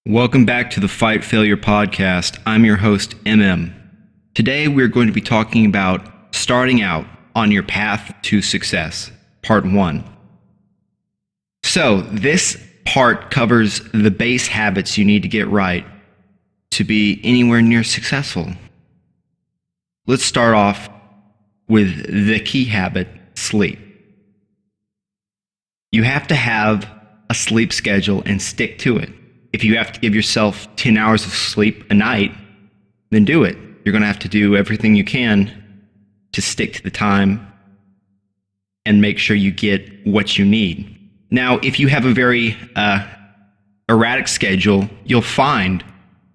Welcome back to the Fight Failure Podcast. I'm your host, MM. Today we're going to be talking about starting out on your path to success, part 1. So this part covers the base habits you need to get right to be anywhere near successful. Let's start off with the key habit, sleep. You have to have a sleep schedule and stick to it. If you have to give yourself 10 hours of sleep a night, then do it. You're going to have to do everything you can to stick to the time and make sure you get what you need. Now, if you have a very erratic schedule, you'll find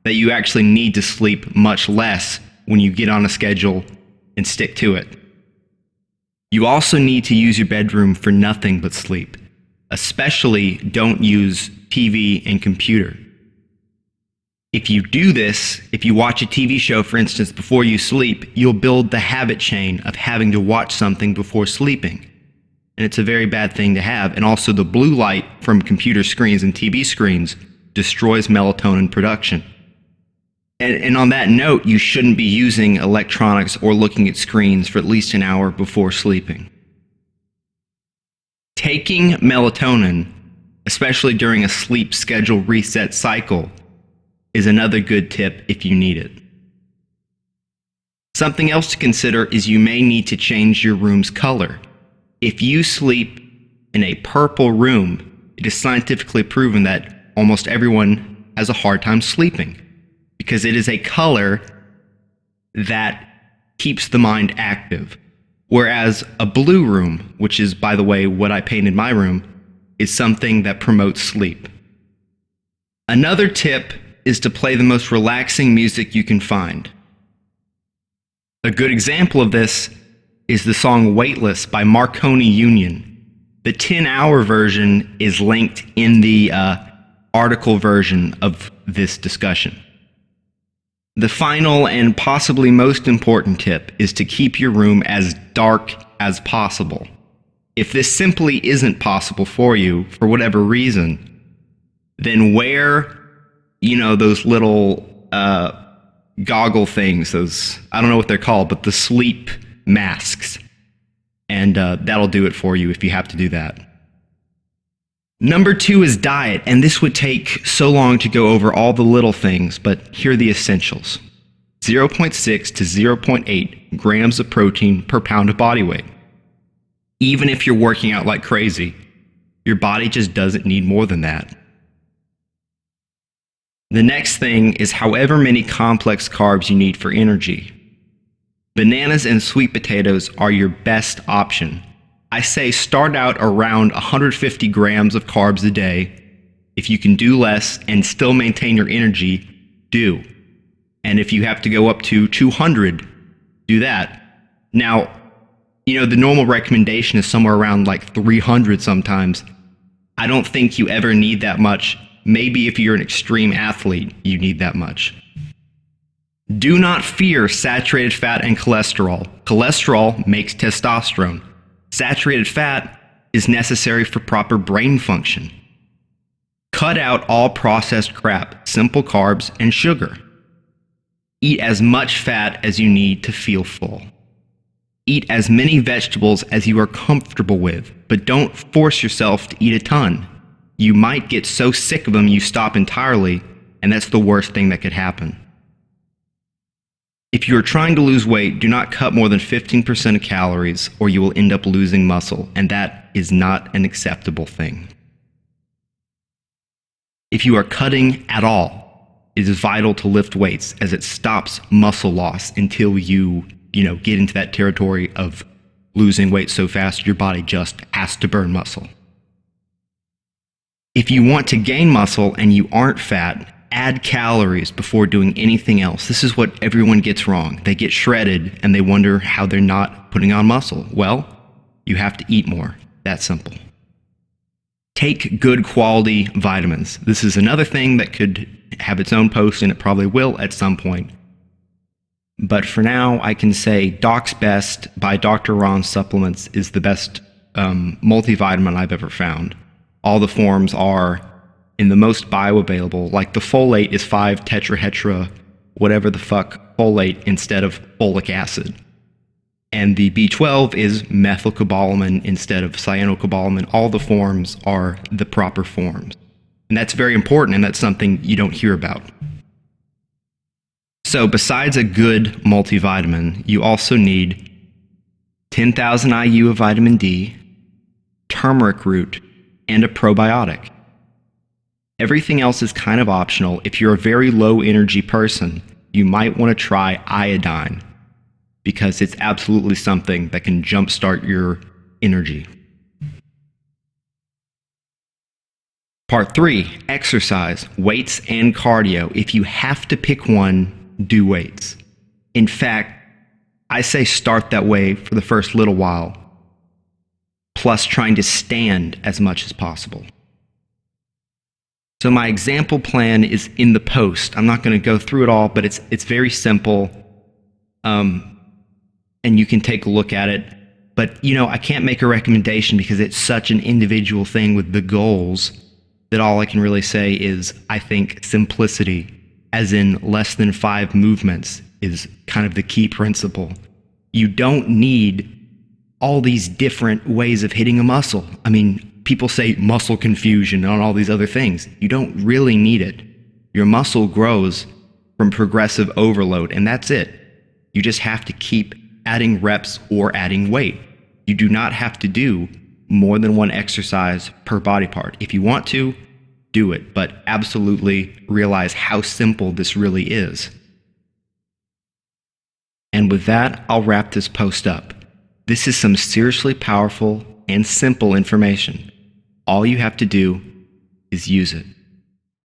that you actually need to sleep much less when you get on a schedule and stick to it. You also need to use your bedroom for nothing but sleep. Especially don't use TV and computer. If you do this, if you watch a TV show, for instance, before you sleep, you'll build the habit chain of having to watch something before sleeping. And it's a very bad thing to have. And also the blue light from computer screens and TV screens destroys melatonin production. And on that note, you shouldn't be using electronics or looking at screens for at least an hour before sleeping. Taking melatonin, especially during a sleep schedule reset cycle, is another good tip if you need it. Something else to consider is you may need to change your room's color. If you sleep in a purple room, it is scientifically proven that almost everyone has a hard time sleeping because it is a color that keeps the mind active. Whereas a blue room, which is, by the way, what I painted my room, is something that promotes sleep. Another tip is to play the most relaxing music you can find. A good example of this is the song Weightless by Marconi Union. The 10-hour version is linked in the article version of this discussion. The final and possibly most important tip is to keep your room as dark as possible. If this simply isn't possible for you, for whatever reason, then wear, those little goggle things, I don't know what they're called, but the sleep masks. And that'll do it for you if you have to do that. Number 2 is diet, and this would take so long to go over all the little things, but here are the essentials. 0.6 to 0.8 grams of protein per pound of body weight. Even if you're working out like crazy, your body just doesn't need more than that. The next thing is however many complex carbs you need for energy. Bananas and sweet potatoes are your best option. I say start out around 150 grams of carbs a day. If you can do less and still maintain your energy, do. And if you have to go up to 200, do that. Now, the normal recommendation is somewhere around like 300 sometimes. I don't think you ever need that much. Maybe if you're an extreme athlete, you need that much. Do not fear saturated fat and cholesterol. Cholesterol makes testosterone. Saturated fat is necessary for proper brain function. Cut out all processed crap, simple carbs, and sugar. Eat as much fat as you need to feel full. Eat as many vegetables as you are comfortable with, but don't force yourself to eat a ton. You might get so sick of them you stop entirely, and that's the worst thing that could happen. If you are trying to lose weight, do not cut more than 15% of calories or you will end up losing muscle, and that is not an acceptable thing. If you are cutting at all, it is vital to lift weights as it stops muscle loss until you get into that territory of losing weight so fast your body just has to burn muscle. If you want to gain muscle and you aren't fat, add calories before doing anything else. This is what everyone gets wrong. They get shredded and they wonder how they're not putting on muscle. Well, you have to eat more. That simple. Take good quality vitamins. This is another thing that could have its own post, and it probably will at some point. But for now, I can say Doc's Best by Dr. Ron Supplements is the best multivitamin I've ever found. All the forms are in the most bioavailable, like the folate is 5-tetrahydra, whatever the fuck, folate instead of folic acid. And the B12 is methylcobalamin instead of cyanocobalamin. All the forms are the proper forms. And that's very important, and that's something you don't hear about. So besides a good multivitamin, you also need 10,000 IU of vitamin D, turmeric root, and a probiotic. Everything else is kind of optional. If you're a very low energy person, you might want to try iodine because it's absolutely something that can jumpstart your energy. Part 3, exercise, weights and cardio. If you have to pick one, do weights. In fact, I say start that way for the first little while, plus trying to stand as much as possible. So my example plan is in the post. I'm not going to go through it all, but it's very simple, and you can take a look at it. But, you know, I can't make a recommendation because it's such an individual thing with the goals that all I can really say is I think simplicity, as in less than 5 movements, is kind of the key principle. You don't need all these different ways of hitting a muscle. I mean, people say muscle confusion and all these other things. You don't really need it. Your muscle grows from progressive overload, and that's it. You just have to keep adding reps or adding weight. You do not have to do more than one exercise per body part. If you want to, do it, but absolutely realize how simple this really is. And with that, I'll wrap this post up. This is some seriously powerful and simple information. All you have to do is use it.